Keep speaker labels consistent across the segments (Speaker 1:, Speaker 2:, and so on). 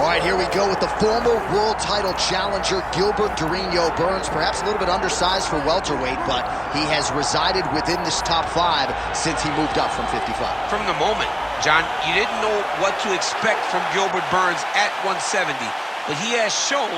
Speaker 1: All right, here we go with the former world title challenger, Gilbert Burns. Perhaps a little bit undersized for welterweight, but he has resided within this top 5 since he moved up from 55.
Speaker 2: From the moment, John, you didn't know what to expect from Gilbert Burns at 170, but he has shown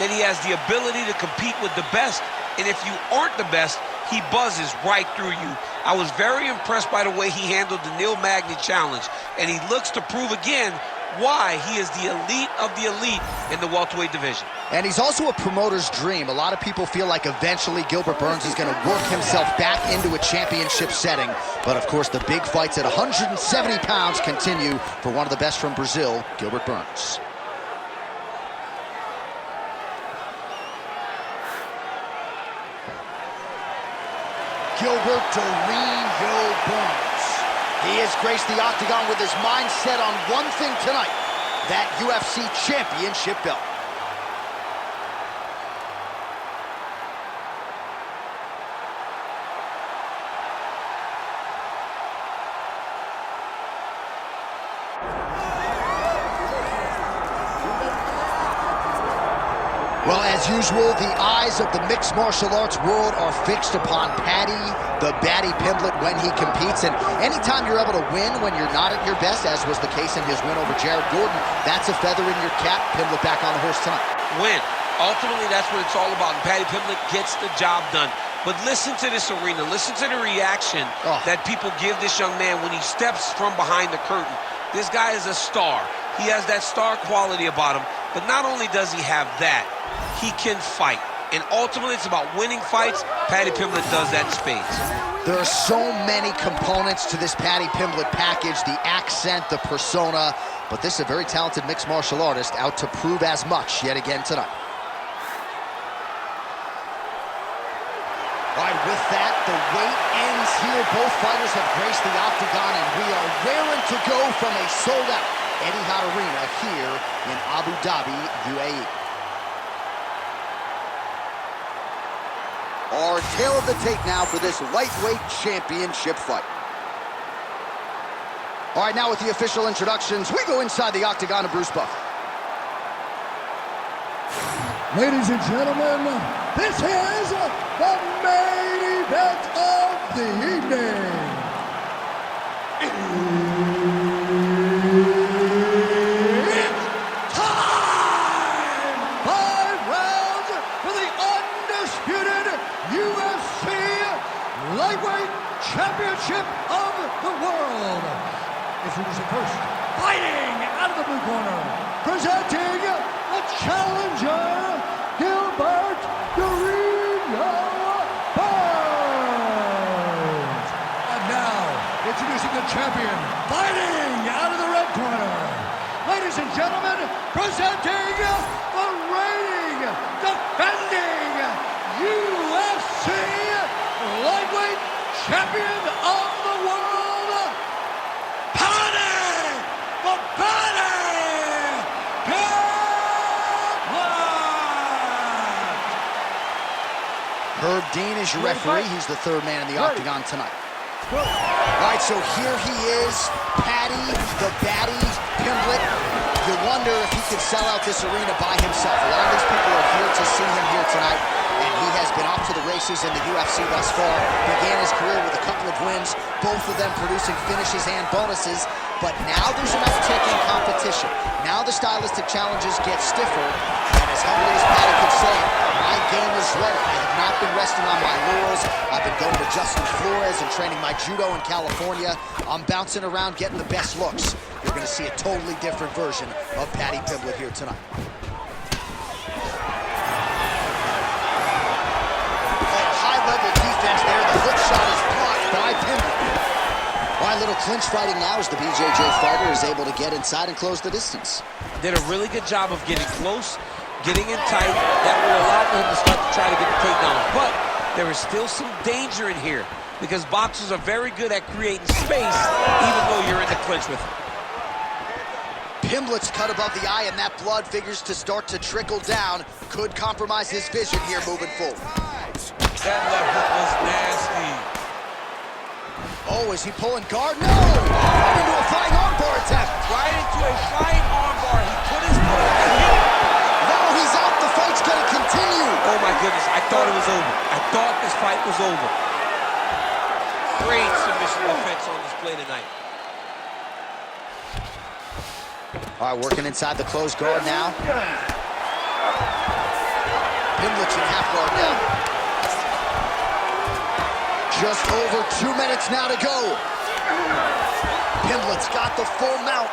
Speaker 2: that he has the ability to compete with the best, and if you aren't the best, he buzzes right through you. I was very impressed by the way he handled the Neil Magny challenge, and he looks to prove again why he is the elite of the elite in the welterweight division.
Speaker 1: And he's also a promoter's dream. A lot of people feel like eventually Gilbert Burns is going to work himself back into a championship setting. But of course, the big fights at 170 pounds continue for one of the best from Brazil, Gilbert Burns. Gilbert Burns. He has graced the octagon with his mind set on one thing tonight, that UFC championship belt. Well, as usual, the eyes of the mixed martial arts world are fixed upon Paddy Pimblett when he competes. And anytime you're able to win when you're not at your best, as was the case in his win over Jared Gordon, that's a feather in your cap. Pimblett back on the horse tonight.
Speaker 2: Win. Ultimately, that's what it's all about. And Paddy Pimblett gets the job done. But listen to this arena. Listen to the reaction that people give this young man when he steps from behind the curtain. This guy is a star. He has that star quality about him. But not only does he have that, he can fight. And ultimately, it's about winning fights. Paddy Pimblett does that in spades.
Speaker 1: There are so many components to this Paddy Pimblett package, the accent, the persona, but this is a very talented mixed martial artist out to prove as much yet again tonight. All right, with that, the wait ends here. Both fighters have graced the octagon, and we are raring to go from a sold-out Etihad Arena here in Abu Dhabi, UAE. Our tail of the tape now for this lightweight championship fight. All right, now with the official introductions, we go inside the octagon of Bruce Buffer.
Speaker 3: Ladies and gentlemen, this is the main event of the evening. It's time! 5 rounds for the undisputed UFC Lightweight Championship of the World. Introducing first, fighting out of the blue corner, presenting the challenger, Gilbert Burns. And now, introducing the champion, fighting out of the red corner. Ladies and gentlemen, presenting the reigning, defending UFC Lightweight Champion of the World, Paddy Pimblett.
Speaker 1: Herb Dean is your referee. He's the third man in the octagon tonight. All right, so here he is, Paddy Pimblett. You wonder if he can sell out this arena by himself. A lot of these people are here to see him here tonight, and he has been off to the races in the UFC thus far. Began his career with a couple of wins, both of them producing finishes and bonuses. But now there's an uptick in competition. Now the stylistic challenges get stiffer, and as humbly as Paddy could say, my game is ready. I have not been resting on my laurels. I've been going to Justin Flores and training my judo in California. I'm bouncing around getting the best looks. You're going to see a totally different version of Paddy Pimblett here tonight. High-level defense there. The hook shot is blocked by Pimblett. All right, little clinch fighting now as the BJJ fighter is able to get inside and close the distance.
Speaker 2: Did a really good job of getting close, getting in tight. That will allow him to start to try to get the takedown. But there is still some danger in here because boxers are very good at creating space even though you're in the clinch with him.
Speaker 1: Pimblett's cut above the eye, and that blood figures to start to trickle down. Could compromise his vision here moving forward.
Speaker 2: That left hook was nasty.
Speaker 1: Oh, is he pulling guard? No! Right into a flying armbar attempt.
Speaker 2: Right into a flying armbar. He put his foot goodness, I thought it was over. I thought this fight was over. Great submission defense on display tonight.
Speaker 1: All right, working inside the closed guard now. Pimblett's in half guard now. Just over 2 minutes now to go. Pimblett's got the full mount.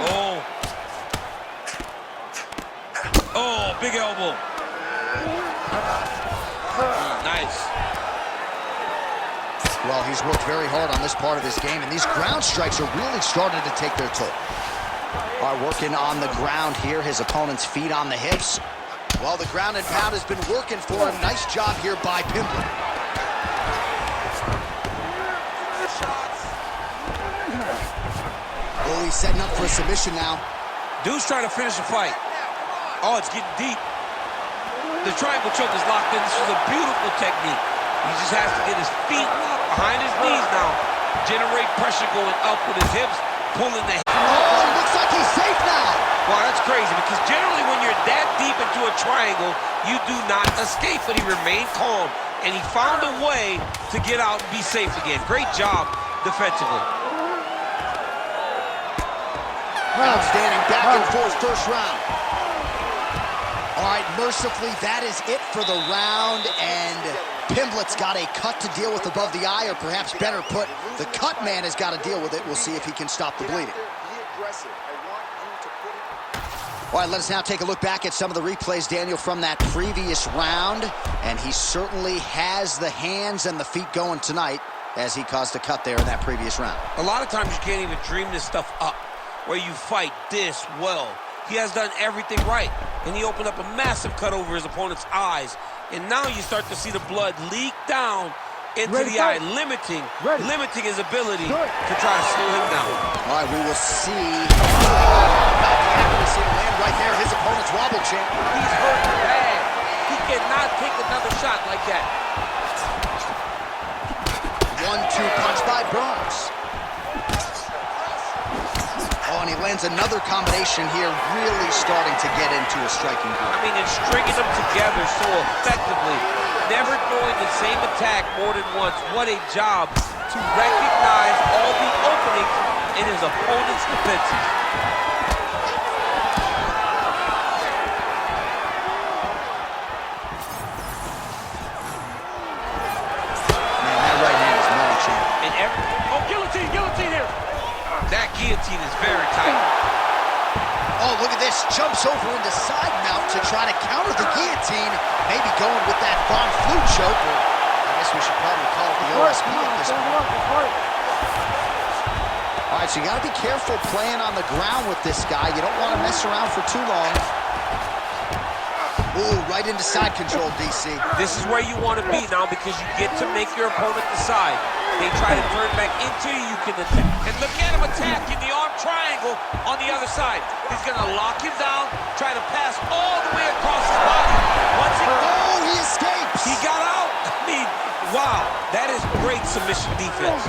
Speaker 2: Oh. Oh, big elbow. Nice.
Speaker 1: Well, he's worked very hard on this part of his game, and these ground strikes are really starting to take their toll. All right, working on the ground here. His opponent's feet on the hips. Well, the ground and pound has been working for him. Nice job here by Pimblett. Oh, he's setting up for a submission now.
Speaker 2: Dude's trying to finish the fight. Oh, it's getting deep. The triangle choke is locked in. This is a beautiful technique. He just has to get his feet behind his knees now. Generate pressure going up with his hips, pulling the...
Speaker 1: Oh, it looks like he's safe now.
Speaker 2: Wow, that's crazy, because generally when you're that deep into a triangle, you do not escape, but he remained calm, and he found a way to get out and be safe again. Great job defensively.
Speaker 1: Outstanding back and forth first round. All right, mercifully, that is it for the round, and Pimblett's got a cut to deal with above the eye, or perhaps better put, the cut man has got to deal with it. We'll see if he can stop the bleeding. All right, let us now take a look back at some of the replays, Daniel, from that previous round, and he certainly has the hands and the feet going tonight as he caused a cut there in that previous round.
Speaker 2: A lot of times you can't even dream this stuff up, where you fight this well. He has done everything right, and he opened up a massive cut over his opponent's eyes, and now you start to see the blood leak down into the eye, limiting his ability to try to slow him down.
Speaker 1: All right, we will see about the accuracy to land right there. His opponent's wobble champ.
Speaker 2: He's hurt bad. He cannot take another shot like that.
Speaker 1: 1-2 punch by Burns. Oh, and he lands another combination here, really starting to get into a striking group.
Speaker 2: I mean, and stringing them together so effectively. Never throwing the same attack more than once. What a job to recognize all the openings in his opponent's defenses.
Speaker 1: Man, that right hand is money, champ.
Speaker 2: And oh, guillotine here. That guillotine is very tight.
Speaker 1: Oh, look at this. Jumps over into side mount to try to counter the guillotine. Maybe going with that Von Flue choke. Or I guess we should probably call it the OSP at this point. All right, so you got to be careful playing on the ground with this guy. You don't want to mess around for too long. Ooh, right into side control, DC.
Speaker 2: This is where you want to be now, because you get to make your opponent decide. They try to turn back into you, you can attack. And look at him attacking the arm triangle on the other side. He's going to lock him down, try to pass all the way across his body. Once he
Speaker 1: Oh, he escapes.
Speaker 2: He got out. I mean, wow, that is great submission defense.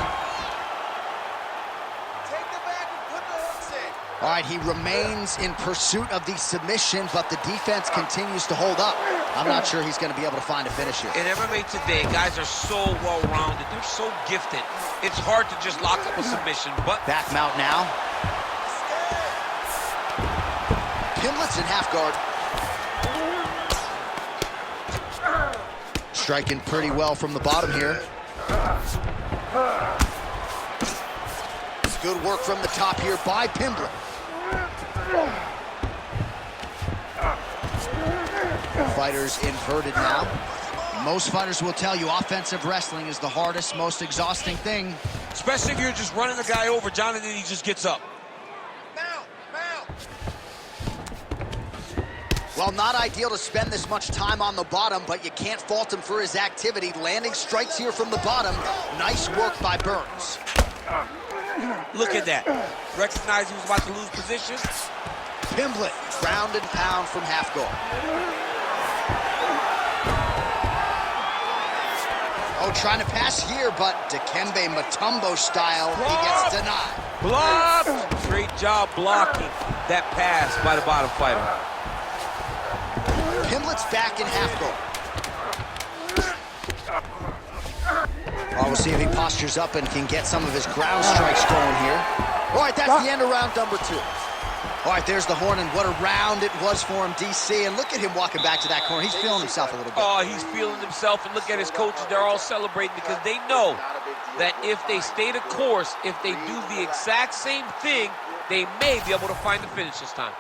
Speaker 1: All right, he remains in pursuit of the submission, but the defense continues to hold up. I'm not sure he's going to be able to find a finish here.
Speaker 2: In MMA today, guys are so well-rounded. They're so gifted. It's hard to just lock up a submission, but...
Speaker 1: Back mount now. Pimblett's in half guard. Striking pretty well from the bottom here. Good work from the top here by Pimblett. Fighters inverted now. Most fighters will tell you offensive wrestling is the hardest, most exhausting thing.
Speaker 2: Especially if you're just running the guy over, John, and then he just gets up.
Speaker 1: Well, not ideal to spend this much time on the bottom, but you can't fault him for his activity. Landing strikes here from the bottom. Nice work by Burns.
Speaker 2: Look at that. Recognized he was about to lose position.
Speaker 1: Pimblett, ground and pound from half guard. Oh, trying to pass here, but Dikembe Mutombo style, he gets denied.
Speaker 2: Blocked! Great job blocking that pass by the bottom fighter.
Speaker 1: Pimblett's back in half guard. We'll see if he postures up and can get some of his ground strikes going here. All right, that's the end of round number 2. All right, there's the horn, and what a round it was for him, DC. And look at him walking back to that corner. He's feeling himself a little bit.
Speaker 2: Oh, he's feeling himself, and look at his coaches. They're all celebrating because they know that if they stay the course, if they do the exact same thing, they may be able to find the finish this time.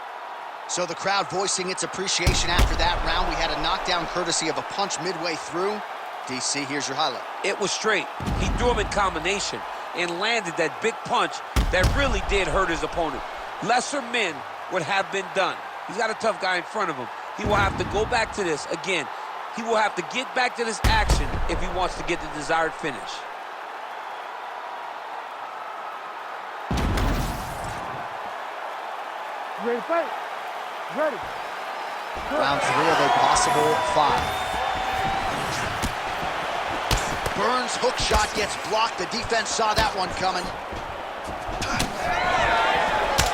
Speaker 1: So the crowd voicing its appreciation after that round. We had a knockdown courtesy of a punch midway through. DC, here's your highlight.
Speaker 2: It was straight. He threw him in combination and landed that big punch that really did hurt his opponent. Lesser men would have been done. He's got a tough guy in front of him. He will have to go back to this again. He will have to get back to this action if he wants to get the desired finish.
Speaker 4: Ready to fight? Ready.
Speaker 1: Round 3 of a possible 5. Burns' hook shot gets blocked. The defense saw that one coming.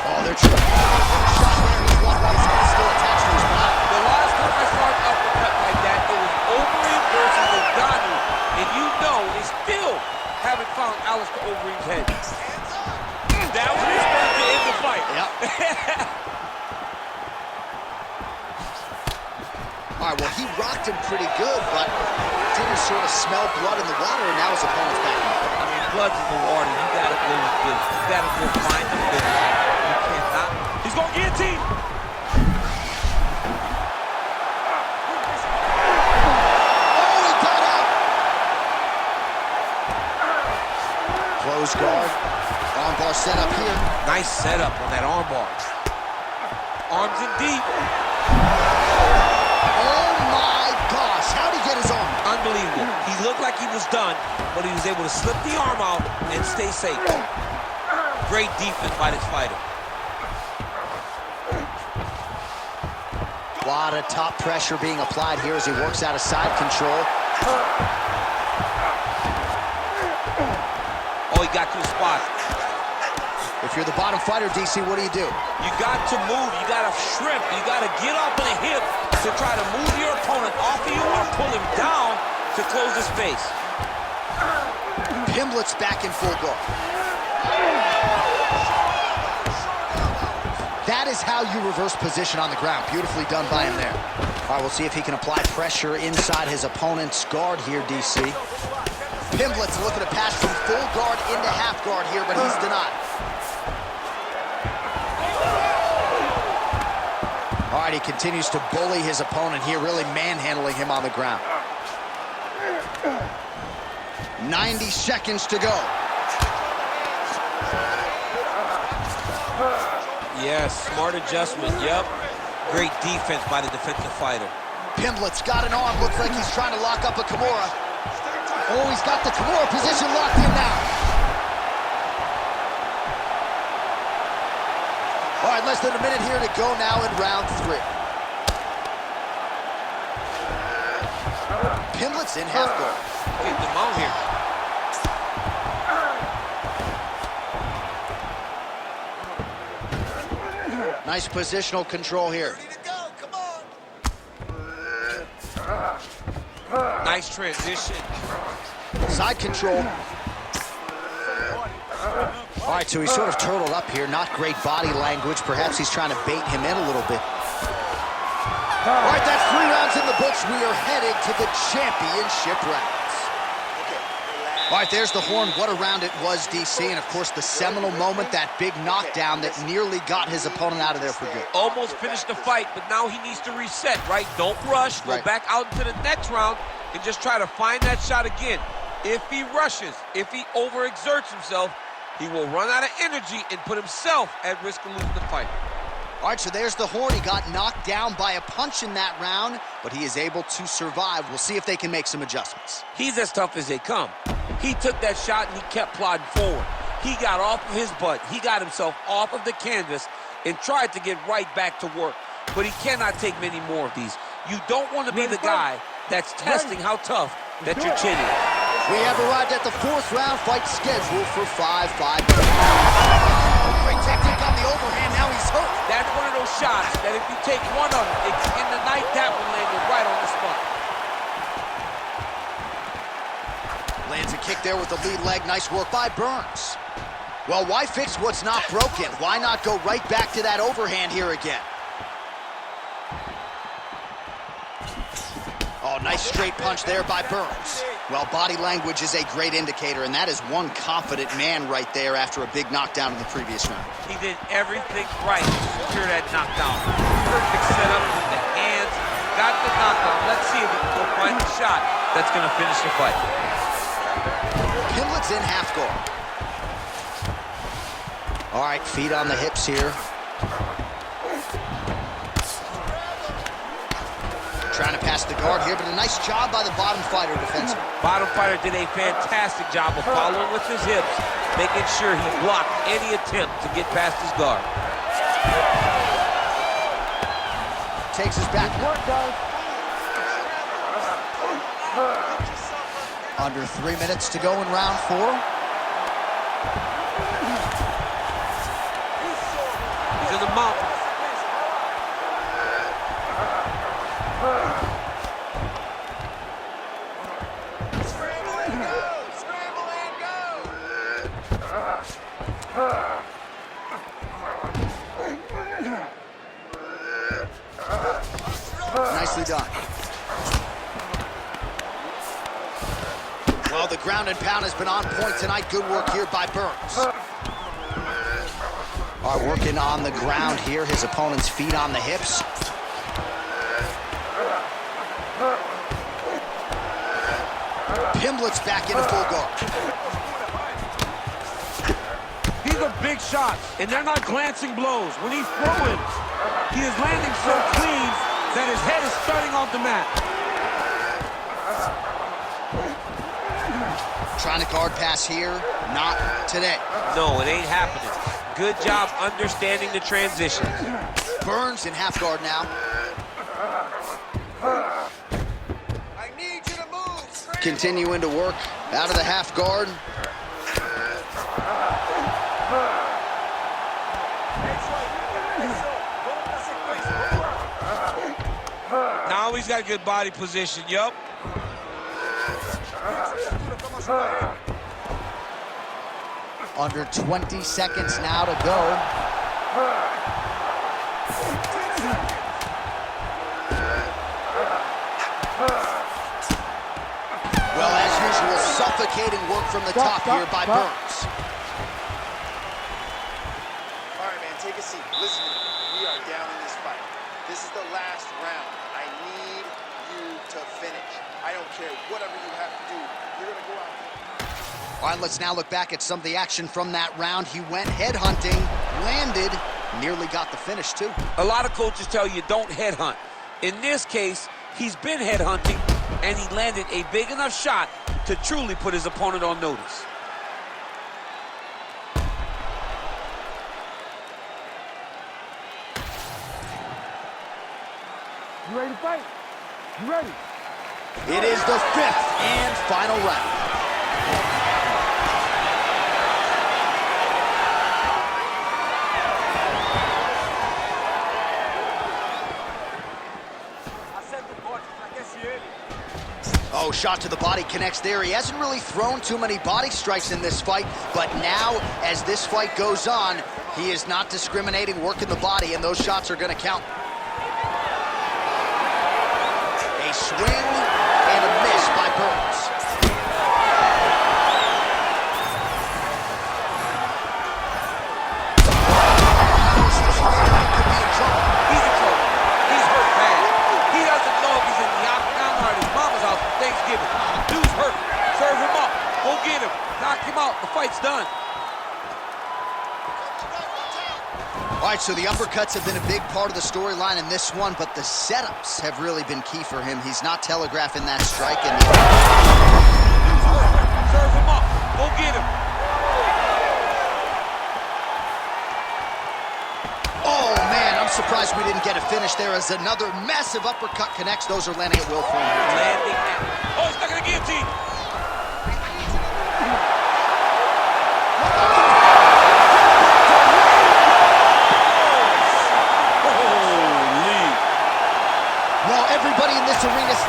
Speaker 1: Oh, they're trying. Shot there. He's blocked by his head, still attached to his body.
Speaker 2: The last time I saw an uppercut like that, it was Overeem versus Ngannou, and you know they still haven't found Alistair Overeem's head. That one is going to end the fight.
Speaker 1: Yep. All right, well, he rocked him pretty good, but didn't sort of smell blood in the water, and now his opponent's back.
Speaker 2: I mean, blood's in the water. You got to go with this. You got to go find the finish. You cannot. He's going to guillotine.
Speaker 1: Oh, he got out. Close guard. Armbar set up here.
Speaker 2: Nice setup on that armbar. Arms in deep.
Speaker 1: How'd he get his arm?
Speaker 2: Unbelievable. He looked like he was done, but he was able to slip the arm out and stay safe. Great defense by this fighter.
Speaker 1: A lot of top pressure being applied here as he works out of side control.
Speaker 2: Oh, he got to the spot.
Speaker 1: If you're the bottom fighter, DC, what do?
Speaker 2: You got to move. You got to shrimp. You got to get off of the hip to try to move your opponent off of you or pull him down to close the space.
Speaker 1: Pimblett's back in full guard. That is how you reverse position on the ground. Beautifully done by him there. All right, we'll see if he can apply pressure inside his opponent's guard here, DC. Pimblett's looking to pass from full guard into half guard here, but he's denied. All right, he continues to bully his opponent here, really manhandling him on the ground. 90 seconds to go.
Speaker 2: Yes, smart adjustment, yep. Great defense by the defensive fighter.
Speaker 1: Pimblett's got an arm, looks like he's trying to lock up a Kimura. Oh, he's got the Kimura position locked in now. All right, less than a minute here to go now in round 3. Pimblett's in half guard.
Speaker 2: Get them out here.
Speaker 1: Nice positional control here.
Speaker 2: Nice transition.
Speaker 1: Side control. All right, so he's sort of turtled up here. Not great body language. Perhaps he's trying to bait him in a little bit. All right, that's 3 rounds in the books. We are headed to the championship rounds. All right, there's the horn. What a round it was, DC. And, of course, the seminal moment, that big knockdown that nearly got his opponent out of there for good.
Speaker 2: Almost finished the fight, but now he needs to reset, right? Don't rush. Go back out into the next round and just try to find that shot again. If he rushes, if he overexerts himself, he will run out of energy and put himself at risk of losing the fight.
Speaker 1: All right, so there's the horn. He got knocked down by a punch in that round, but he is able to survive. We'll see if they can make some adjustments.
Speaker 2: He's as tough as they come. He took that shot and he kept plodding forward. He got off of his butt. He got himself off of the canvas and tried to get right back to work. But he cannot take many more of these. You don't want to be the guy that's testing how tough that your chin is.
Speaker 1: We have arrived at the 4th round fight scheduled for 5 Great technique on the overhand. Now he's hurt.
Speaker 2: That's one of those shots that if you take one of them, it's in the night, that one landed right on the spot.
Speaker 1: Lands a kick there with the lead leg. Nice work by Burns. Well, why fix what's not broken? Why not go right back to that overhand here again? Oh, nice straight punch there by Burns. Well, body language is a great indicator, and that is one confident man right there after a big knockdown in the previous round.
Speaker 2: He did everything right to secure that knockdown. Perfect setup with the hands, got the knockdown. Let's see if he can go find the shot that's going to finish the fight.
Speaker 1: Pimblett's in half guard. All right, feet on the hips here. Trying to pass the guard here, but a nice job by the bottom fighter defensively.
Speaker 2: Bottom fighter did a fantastic job of following with his hips, making sure he blocked any attempt to get past his guard.
Speaker 1: Takes his back. Under 3 minutes to go in round 4.
Speaker 2: He's in the mountains.
Speaker 1: Nicely done. Well, the ground and pound has been on point tonight. Good work here by Burns. All right, working on the ground here. His opponent's feet on the hips. Pimblett's back into full guard.
Speaker 2: These are big shots, and they're not glancing blows. When he's throwing, he is landing so clean that his head is starting off the mat.
Speaker 1: Trying to guard pass here. Not today.
Speaker 2: No, it ain't happening. Good job understanding the transition.
Speaker 1: Burns in half guard now.
Speaker 5: I need you to move.
Speaker 1: Continuing to work out of the half guard.
Speaker 2: Now he's got good body position, yup.
Speaker 1: Under 20 seconds now to go. Well, as usual, suffocating work from the top here by Burns.
Speaker 5: All right, man, take a seat. Listen, we are down in this fight. This is the last round. I need you to finish. I don't care whatever you have to do. You're going to go out there.
Speaker 1: All right, let's now look back at some of the action from that round. He went headhunting, landed, nearly got the finish, too.
Speaker 2: A lot of coaches tell you don't headhunt. In this case, he's been headhunting, and he landed a big enough shot to truly put his opponent on notice.
Speaker 4: You ready to fight? You ready?
Speaker 1: It is the 5th and final round. Oh, shot to the body connects there. He hasn't really thrown too many body strikes in this fight, but now, as this fight goes on, he is not discriminating, working the body, and those shots are going to count. A swing and a miss by Burns.
Speaker 2: He's in trouble. He's hurt bad. He doesn't know if he's in the octagon or at his mama's house for Thanksgiving. Dude's hurt. Serve him up. Go get him. Knock him out. The fight's done.
Speaker 1: All right, so the uppercuts have been a big part of the storyline in this one, but the setups have really been key for him. He's not telegraphing that strike. And
Speaker 2: serve him up. Go get him.
Speaker 1: oh, man, I'm surprised we didn't get a finish there as another massive uppercut connects. Those are landing at will for him.
Speaker 2: Landing at... Oh, he's stuck in the guillotine.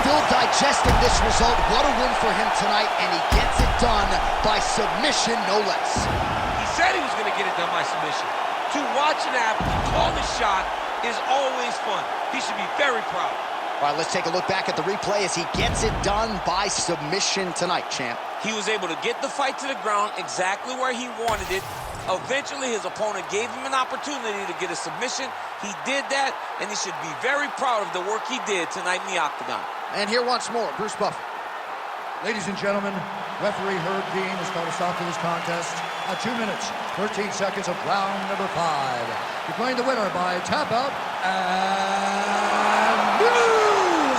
Speaker 1: still digesting this result. What a win for him tonight, and he gets it done by submission, no less.
Speaker 2: He said he was going to get it done by submission. To watch an athlete call the shot is always fun. He should be very proud.
Speaker 1: All right, let's take a look back at the replay as he gets it done by submission tonight, champ.
Speaker 2: He was able to get the fight to the ground exactly where he wanted it. Eventually, his opponent gave him an opportunity to get a submission. He did that, and he should be very proud of the work he did tonight in the octagon.
Speaker 1: And here once more, Bruce Buffer.
Speaker 3: Ladies and gentlemen, referee Herb Dean has called a stop to this contest at 2 minutes, 13 seconds of round number 5. Declaring the winner by tap out and new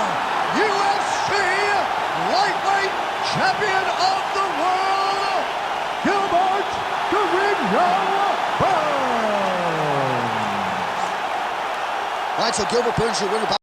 Speaker 3: UFC lightweight champion of the world, Gilbert Burns.
Speaker 1: All right, so Gilbert Burns, your winner by